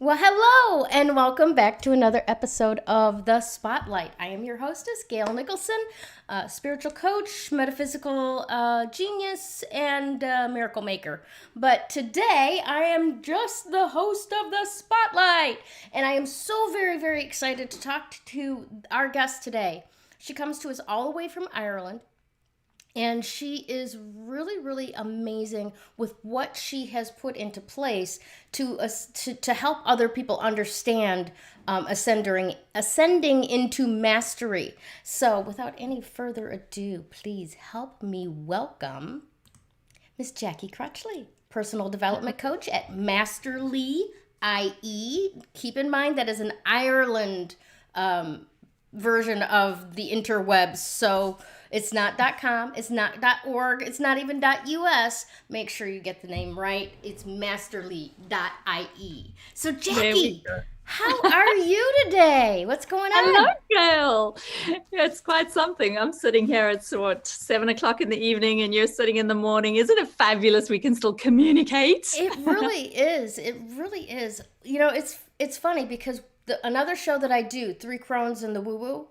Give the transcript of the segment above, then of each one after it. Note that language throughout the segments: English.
Well, hello, and welcome back to another episode of The Spotlight. I am your hostess, Gail Nicholson, spiritual coach, metaphysical genius, and miracle maker. But today, I am just the host of The Spotlight, and I am so very, very excited to talk to our guest today. She comes to us all the way from Ireland. And she is really, really amazing with what she has put into place to help other people understand ascending into mastery. So, without any further ado, please help me welcome Miss Jacqui Crutchley, personal development coach at Masterly IE. Keep in mind that is an Ireland version of the interwebs. So it's not .com, it's not .org, it's not even .us. Make sure you get the name right. It's masterly.ie. So Jacqui, how are you today? What's going on? Hello, Gail. Yeah, it's quite something. I'm sitting here at 7 o'clock in the evening and you're sitting in the morning. Isn't it fabulous we can still communicate? It really is. It really is. You know, it's funny because another show that I do, Three Crones and the Woo Woo,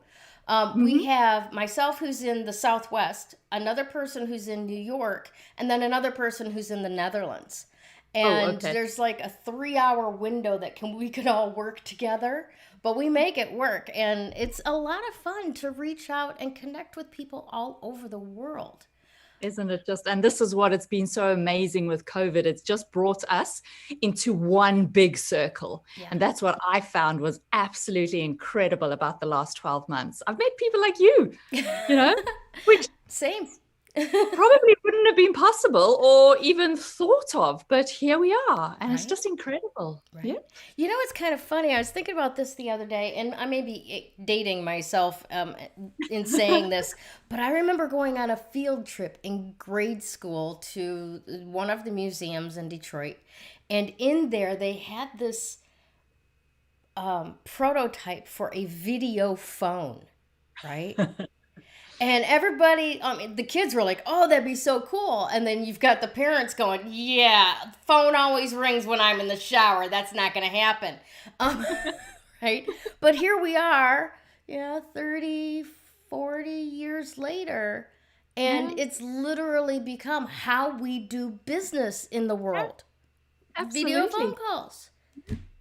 we have myself who's in the Southwest, another person who's in New York, and then another person who's in the Netherlands. And there's like a 3-hour window that we can all work together, but we make it work. And it's a lot of fun to reach out and connect with people all over the world. Isn't it just? And this is what it's been so amazing with COVID. It's just brought us into one big circle. Yeah. And that's what I found was absolutely incredible about the last 12 months. I've met people like you, which same. Probably wouldn't have been possible or even thought of, but here we are, and it's just incredible. Right. Yeah. You know, it's kind of funny. I was thinking about this the other day, and I may be dating myself in saying this, but I remember going on a field trip in grade school to one of the museums in Detroit, and in there they had this prototype for a video phone, right? And everybody, the kids were like, oh, that'd be so cool. And then you've got the parents going, yeah, phone always rings when I'm in the shower. That's not going to happen. Right? But here we are, 30, 40 years later. And it's literally become how we do business in the world. Absolutely. Video phone calls.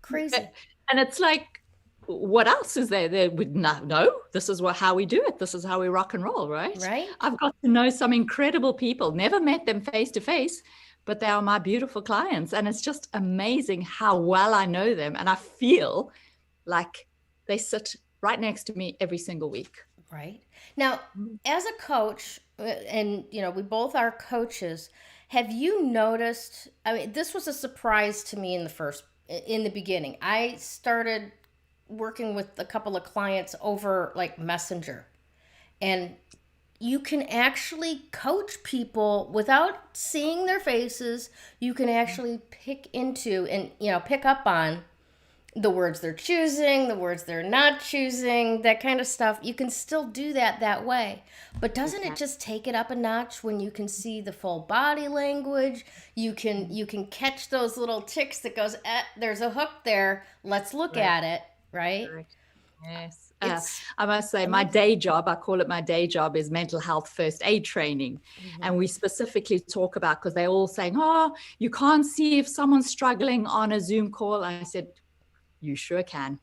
Crazy. And it's like, what else is there? They would not know. This is how we do it. This is how we rock and roll, right? Right. I've got to know some incredible people. Never met them face to face, but they are my beautiful clients. And it's just amazing how well I know them. And I feel like they sit right next to me every single week. Right. Now, as a coach, and we both are coaches, have you noticed, this was a surprise to me in the beginning. I started working with a couple of clients over like Messenger, and you can actually coach people without seeing their faces. You can actually pick up on the words they're choosing, the words they're not choosing, that kind of stuff. You can still do that way. But doesn't it just take it up a notch when you can see the full body language? You can catch those little ticks that goes, there's a hook there. Let's look at it. Right? Yes. I must say my day job, I call it my day job, is mental health first aid training. And we specifically talk about, because they're all saying, oh, you can't see if someone's struggling on a Zoom call. I said, you sure can.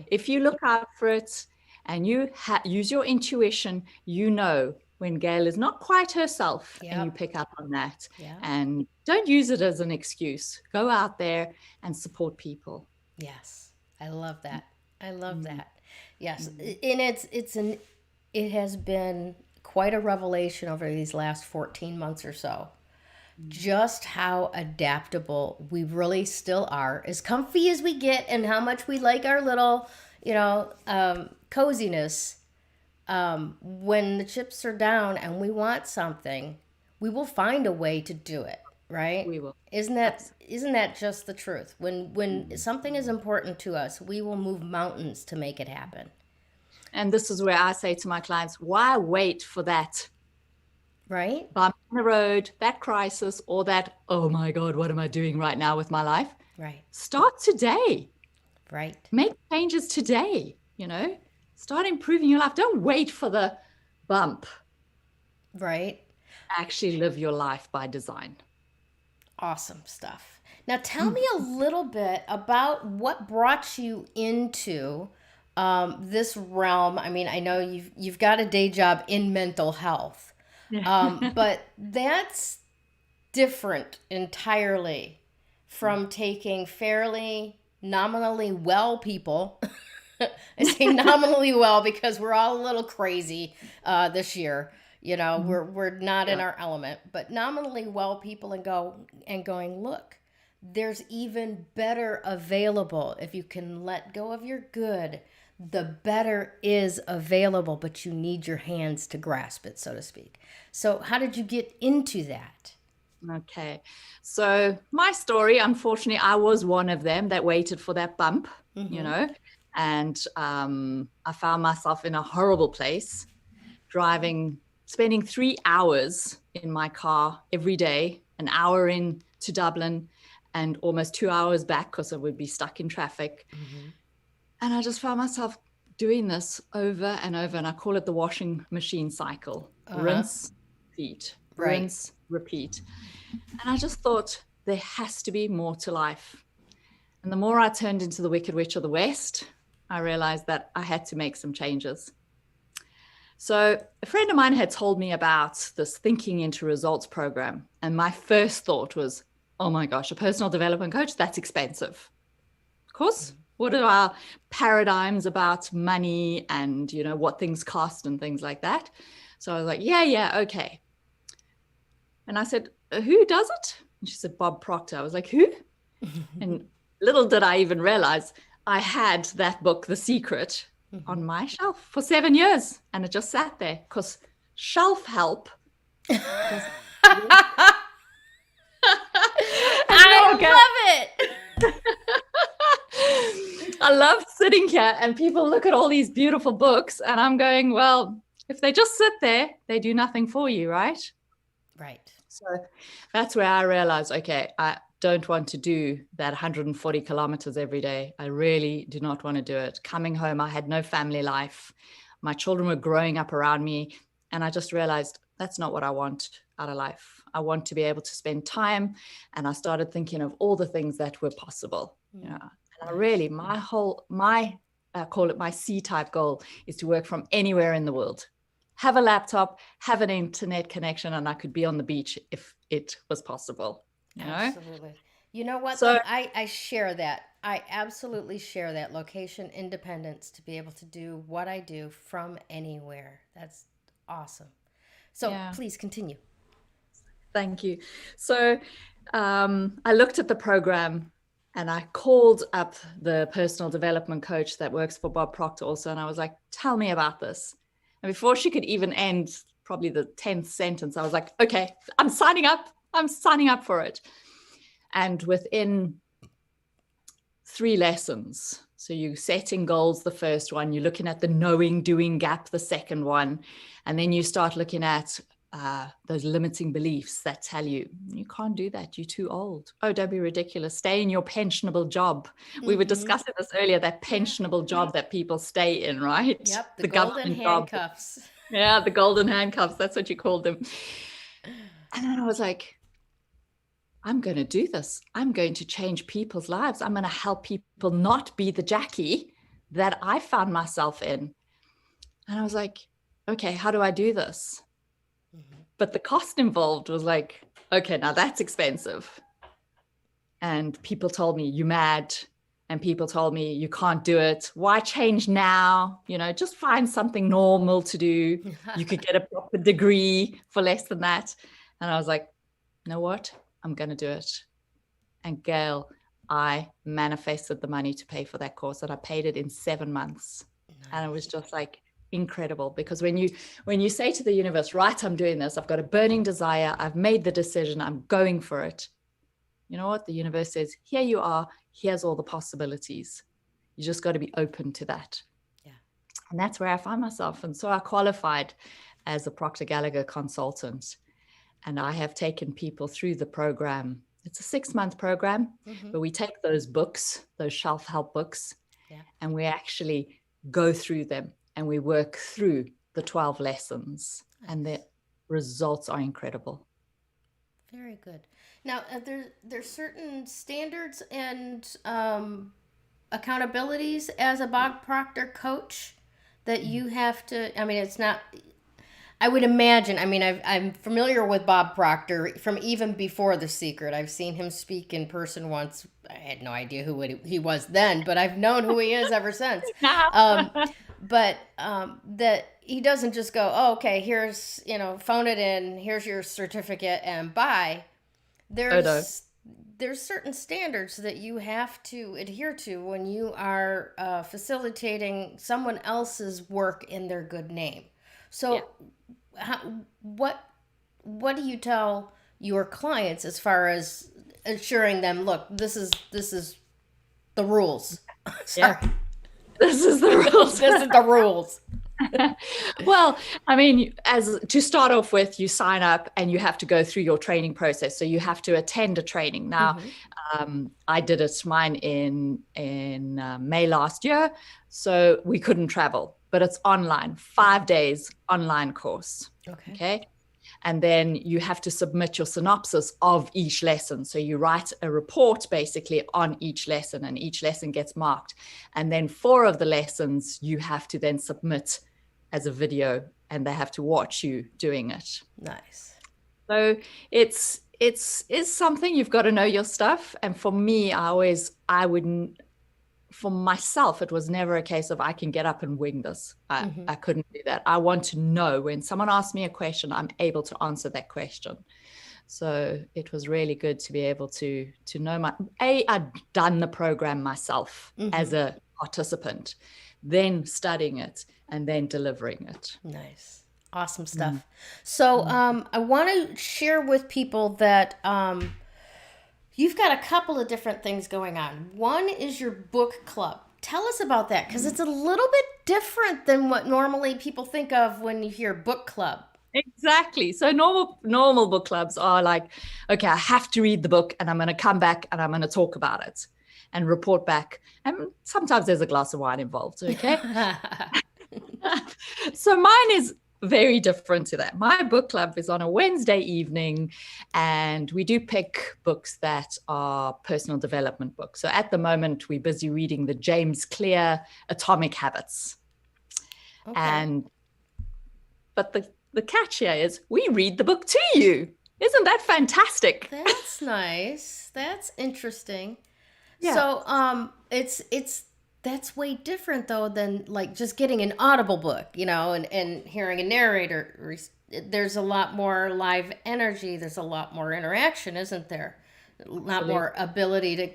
If you look out for it and you use your intuition, when Gail is not quite herself, and you pick up on that. And don't use it as an excuse. Go out there and support people. Yes. I love that. I love that. Yes. And it has been quite a revelation over these last 14 months or so. Just how adaptable we really still are, as comfy as we get, and how much we like our little, coziness. When the chips are down and we want something, we will find a way to do it. Right? We will. Isn't that just the truth? When something is important to us, we will move mountains to make it happen. And this is where I say to my clients, why wait for that? Right? Bump in the road, that crisis, or that, oh my God, what am I doing right now with my life? Right. Start today. Right. Make changes today, start improving your life. Don't wait for the bump. Right. Actually live your life by design. Awesome stuff. Now, tell me a little bit about what brought you into this realm. I mean, I know you've got a day job in mental health, Yeah. but that's different entirely from taking fairly nominally well people. I say nominally well because we're all a little crazy this year. We're not in Yeah. our element, but nominally well people and going, look, there's even better available. If you can let go of your good, the better is available, but you need your hands to grasp it, so to speak. So how did you get into that? Okay. So my story, unfortunately, I was one of them that waited for that bump, Mm-hmm. and I found myself in a horrible place, spending 3 hours in my car every day, an hour in to Dublin and almost 2 hours back because I would be stuck in traffic. Mm-hmm. And I just found myself doing this over and over. And I call it the washing machine cycle: Uh-huh. rinse, repeat, Right. rinse, repeat. And I just thought there has to be more to life. And the more I turned into the Wicked Witch of the West, I realized that I had to make some changes. So a friend of mine had told me about this Thinking into Results program. And my first thought was, oh my gosh, a personal development coach, that's expensive. Of course, what are our paradigms about money and, what things cost and things like that? So I was like, yeah, okay. And I said, who does it? And she said, Bob Proctor. I was like, who? And little did I even realize I had that book, The Secret, on my shelf for 7 years. And it just sat there because shelf help doesn't work. I love it. I love sitting here and people look at all these beautiful books and I'm going, well, if they just sit there, they do nothing for you, right? Right. So that's where I realized, okay, I don't want to do that 140 kilometers every day. I really do not want to do it. Coming home, I had no family life. My children were growing up around me. And I just realized that's not what I want out of life. I want to be able to spend time. And I started thinking of all the things that were possible. And I really, I call it my C-type goal is to work from anywhere in the world. Have a laptop, have an internet connection, and I could be on the beach if it was possible. Absolutely. You know what, So though? I share that. I absolutely share that location independence to be able to do what I do from anywhere. That's awesome. So yeah, please continue. thank you. So I looked at the program and I called up the personal development coach that works for Bob Proctor also, and I was like, tell me about this. And before she could even end probably the 10th sentence, I was like, okay, I'm signing up. I'm signing up for it. And within 3 lessons, so you're setting goals, the first one, you're looking at the knowing, doing gap, the second one, and then you start looking at those limiting beliefs that tell you, you can't do that, you're too old. Oh, don't be ridiculous. Stay in your pensionable job. We were discussing this earlier, that pensionable job that people stay in, right? Yep, the The golden government job. handcuffs. Yeah, the golden handcuffs. That's what you called them. And then I was like, I'm going to do this. I'm going to change people's lives. I'm going to help people not be the Jacqui that I found myself in. And I was like, okay, how do I do this? But the cost involved was like, okay, now that's expensive. And people told me, you're mad. And people told me, you can't do it. Why change now? Just find something normal to do. You could get a proper degree for less than that. And I was like, you know what? I'm going to do it. And Gail, I manifested the money to pay for that course, and I paid it in 7 months. Nice. And it was just like incredible, because when you say to the universe, right, I'm doing this, I've got a burning desire, I've made the decision, I'm going for it. You know what? The universe says, here you are, here's all the possibilities. You just got to be open to that. Yeah. And that's where I find myself. And so I qualified as a Proctor Gallagher consultant. And I have taken people through the program It's a 6-month program, Mm-hmm. but we take those books, those self-help books, Yeah. and we actually go through them and we work through the 12 lessons, and the Nice. results are incredible. Very good. Now, there's certain standards and accountabilities as a Bob Proctor coach that you have to. I mean, it's not. I would imagine. I mean, I'm familiar with Bob Proctor from even before The Secret. I've seen him speak in person once. I had no idea who he was then, but I've known who he is ever since. Um, but that he doesn't just go, oh, okay, here's, phone it in, here's your certificate, and bye. Oh no. There's certain standards that you have to adhere to when you are facilitating someone else's work in their good name. Yeah. So, how, what do you tell your clients as far as assuring them, look, this is the rules. Sorry. Yeah. This is the rules. This is the rules. Well, I mean, as to start off with, you sign up and you have to go through your training process. So you have to attend a training. Now, I did it mine in May last year, so we couldn't travel, but it's online, 5 days online course. Okay. And then you have to submit your synopsis of each lesson. So you write a report basically on each lesson, and each lesson gets marked. And then 4 of the lessons you have to then submit as a video, and they have to watch you doing it. Nice. So it's something you've got to know your stuff. And for me, I wouldn't, for myself, it was never a case of I can get up and wing this. I couldn't do that. I want to know when someone asks me a question, I'm able to answer that question. So it was really good to be able to know I'd done the program myself as a participant, then studying it and then delivering it. Nice. Awesome stuff. So I want to share with people that you've got a couple of different things going on. One is your book club. Tell us about that, because it's a little bit different than what normally people think of when you hear book club. Exactly. So normal book clubs are like, okay, I have to read the book and I'm going to come back and I'm going to talk about it and report back. And sometimes there's a glass of wine involved. Okay. So mine is very different to that. My book club is on a Wednesday evening, and we do pick books that are personal development books. So at the moment, we're busy reading the James Clear Atomic Habits. Okay. But the catch here is we read the book to you. Isn't that fantastic? That's nice. That's interesting. Yeah. So that's way different though than like just getting an Audible book, and hearing a narrator. There's a lot more live energy. There's a lot more interaction, isn't there? A lot more ability to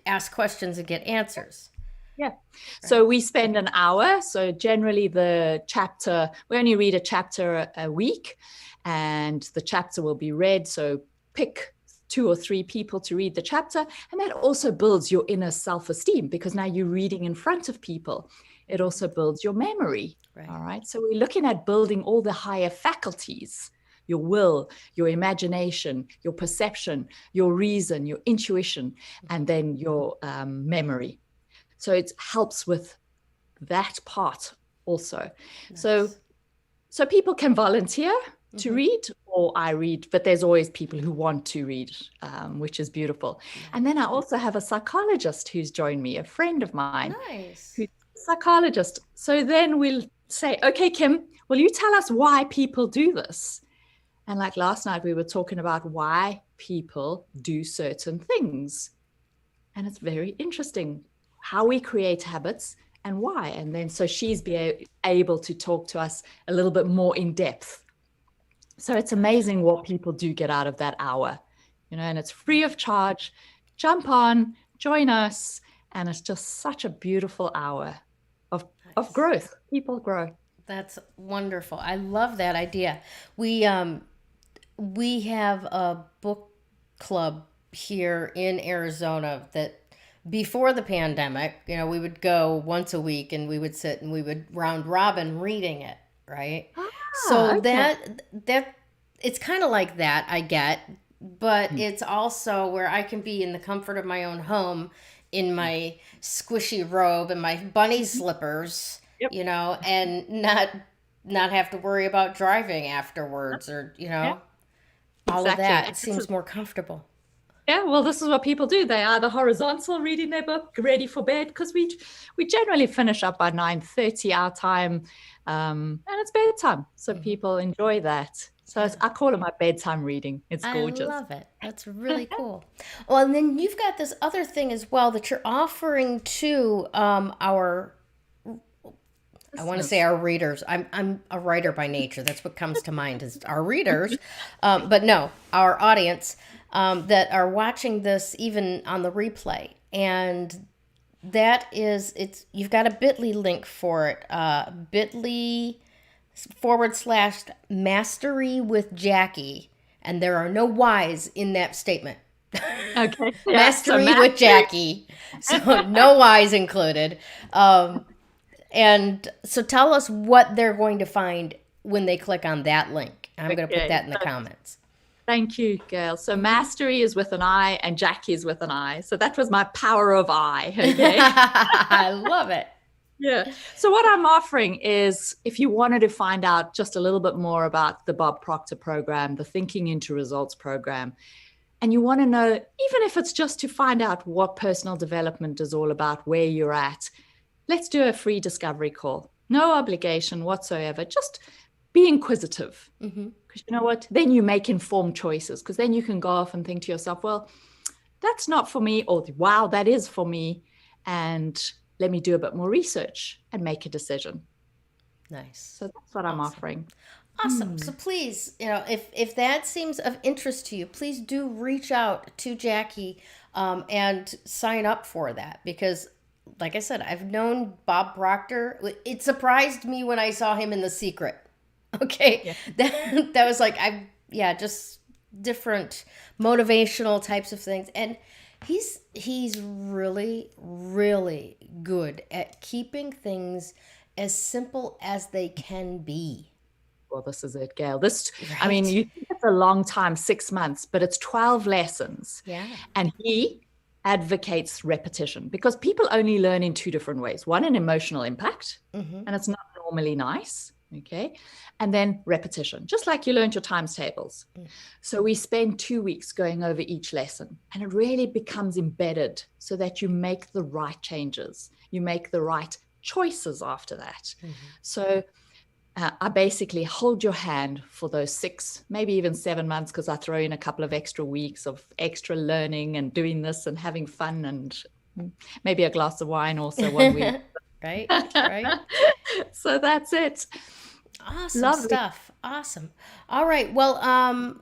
ask questions and get answers. Yeah. Right. So we spend an hour. So generally we only read a chapter a week, and the chapter will be read. So pick 2 or 3 people to read the chapter. And that also builds your inner self-esteem, because now you're reading in front of people. It also builds your memory. Right. All right. So we're looking at building all the higher faculties, your will, your imagination, your perception, your reason, your intuition, and then your memory. So it helps with that part also. Nice. So people can volunteer to read, or I read, but there's always people who want to read, which is beautiful. And then I also have a psychologist who's joined me, a friend of mine. Nice. Who's a psychologist. So then we'll say, okay, Kim, will you tell us why people do this? And like last night, we were talking about why people do certain things. And it's very interesting how we create habits and why. And then so she's able to talk to us a little bit more in depth. So it's amazing what people do get out of that hour, and it's free of charge. Jump on, join us. And it's just such a beautiful hour of growth. People grow. That's wonderful. I love that idea. We have a book club here in Arizona that before the pandemic, we would go once a week and we would sit and we would round robin reading it. Right. So okay. that it's kind of like that. I get but it's also where I can be in the comfort of my own home in my squishy robe and my bunny slippers, Yep. and not have to worry about driving afterwards or, Yeah, all of exactly. that. And It this is seems more comfortable. Yeah, well, this is what people do. They are the horizontal reading their book, ready for bed, because we generally finish up by 9:30 our time, and it's bedtime, so people enjoy that. So Yeah. I call it my bedtime reading. It's I gorgeous. love it. That's really cool. Well, and then you've got this other thing as well that you're offering to our, I want to say Listeners. our readers. I'm a writer by nature. That's what comes to mind is our readers, but no, our audience that are watching this even on the replay, and that is it's you've got a Bitly link for it. Bitly /mastery with Jacqui, and there are no Y's in that statement. Okay, yeah. So Mastery with mastery. Jacqui, so no Y's included. And so tell us what they're going to find when they click on that link. I'm going to put Okay. that in the comments. Thank you, Gail. So mastery is with an I and Jackie is with an I. So that was my power of I. Okay. I love it. Yeah. So what I'm offering is if you wanted to find out just a little bit more about the Bob Proctor program, the Thinking into Results program, and you want to know, even if it's just to find out what personal development is all about, where you're at, let's do a free discovery call. No obligation whatsoever. Just be inquisitive. Because you know what? Then you make informed choices, because then you can go off and think to yourself, well, that's not for me, or wow, that is for me. And let me do a bit more research and make a decision. Nice. So that's what I'm offering. Awesome. So please, if that seems of interest to you, please do reach out to Jacqui and sign up for that because, like I said, I've known Bob Proctor. It surprised me when I saw him in The Secret. Okay, Yeah. that was like just different motivational types of things, and he's really really good at keeping things as simple as they can be. Well, this is it, Gail. I mean, Right? you think it's a long time, 6 months, but it's 12 lessons. Yeah. And he advocates repetition because people only learn in two different ways. One, an emotional impact, and it's not normally nice. Okay. And then repetition, just like you learned your times tables. So we spend 2 weeks going over each lesson, and it really becomes embedded so that you make the right changes. You make the right choices after that. So I basically hold your hand for those 6, maybe even 7 months, because I throw in a couple of extra weeks of extra learning and doing this and having fun and maybe a glass of wine also one week. Right. Right. So that's it. Awesome Lovely. stuff. Awesome. All right. Well,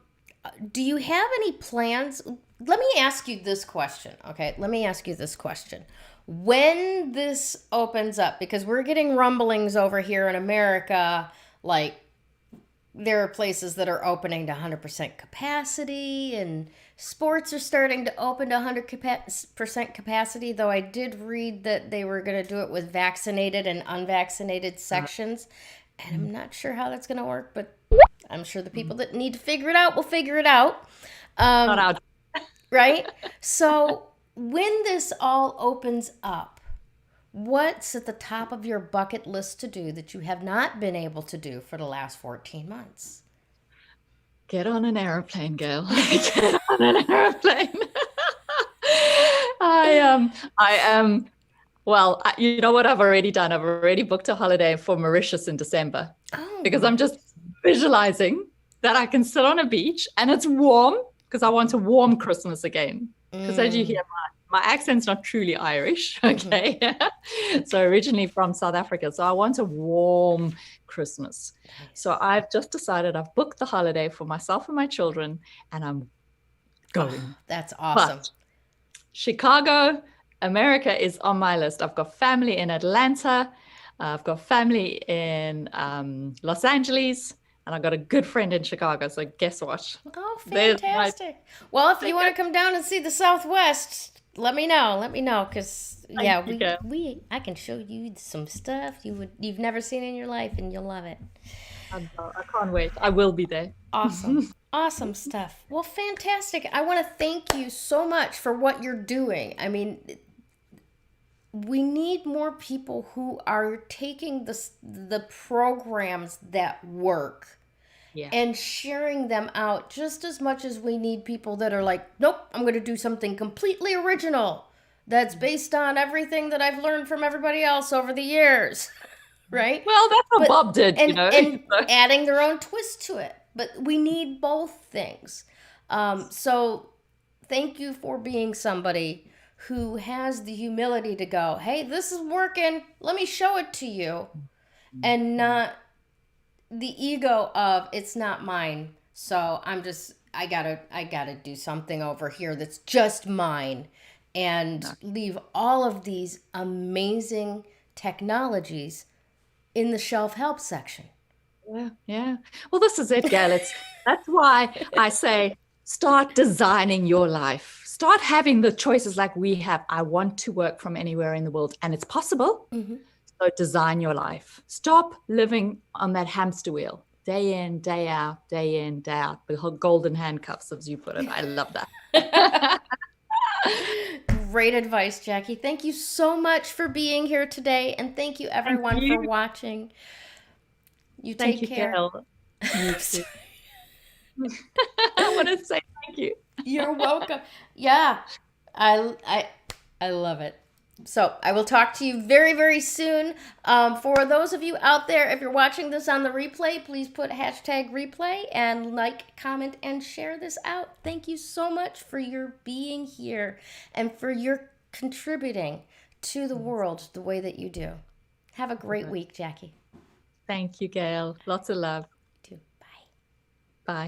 do you have any plans? Let me ask you this question. Okay. Let me ask you this question. When this opens up, because we're getting rumblings over here in America, like there are places that are opening to 100% capacity and sports are starting to open to 100% capacity, though I did read that they were going to do it with vaccinated and unvaccinated sections. And I'm not sure how that's going to work, but I'm sure the people that need to figure it out will figure it out. Not out. Right? So when this all opens up, what's at the top of your bucket list to do that you have not been able to do for the last 14 months? Get on an airplane, Gail. Get on an airplane. I am. Well, you know what I've already done? I've already booked a holiday for Mauritius in December because I'm just visualizing that I can sit on a beach and it's warm because I want a warm Christmas again. Because as you hear, my accent's not truly Irish, okay? So originally from South Africa. So I want a warm Christmas. So I've just decided I've booked the holiday for myself and my children and I'm going. Oh, that's awesome. But Chicago, America is on my list. I've got family in Atlanta. I've got family in Los Angeles. And I've got a good friend in Chicago. So guess what? Oh, fantastic. Well, if you want to come down and see the Southwest, let me know. Let me know. Because, yeah, I can show you some stuff you've never seen in your life and you'll love it. I can't wait. I will be there. Awesome. Awesome stuff. Well, fantastic. I want to thank you so much for what you're doing. I mean, we need more people who are taking the programs that work Yeah. and sharing them out just as much as we need people that are like, nope, I'm going to do something completely original that's based on everything that I've learned from everybody else over the years, right? Well, that's what But Bob did, you and know. and adding their own twist to it. But we need both things. So thank you for being somebody who has the humility to go, hey, this is working. Let me show it to you, and not the ego of it's not mine. So I gotta do something over here that's just mine, and No. leave all of these amazing technologies in the shelf help section. Yeah, yeah. Well, this is it, Gail. That's why I say start designing your life. Start having the choices like we have. I want to work from anywhere in the world, and it's possible. Mhm. So design your life. Stop living on that hamster wheel, day in, day out, day in, day out. The whole golden handcuffs, as you put it. I love that. Great advice, Jackie. Thank you so much for being here today, and thank you Thank everyone for you. watching. You Thank take you, care. Gail. You too. I want to say thank you. You're welcome. Yeah, I I I love it. So I will talk to you very, very soon. For those of you out there, if you're watching this on the replay, please put hashtag replay and like, comment, and share this out. Thank you so much for your being here and for your contributing to the world the way that you do. Have a great week, Jackie. Thank you, Gail. Lots of love. You too. Bye. Bye.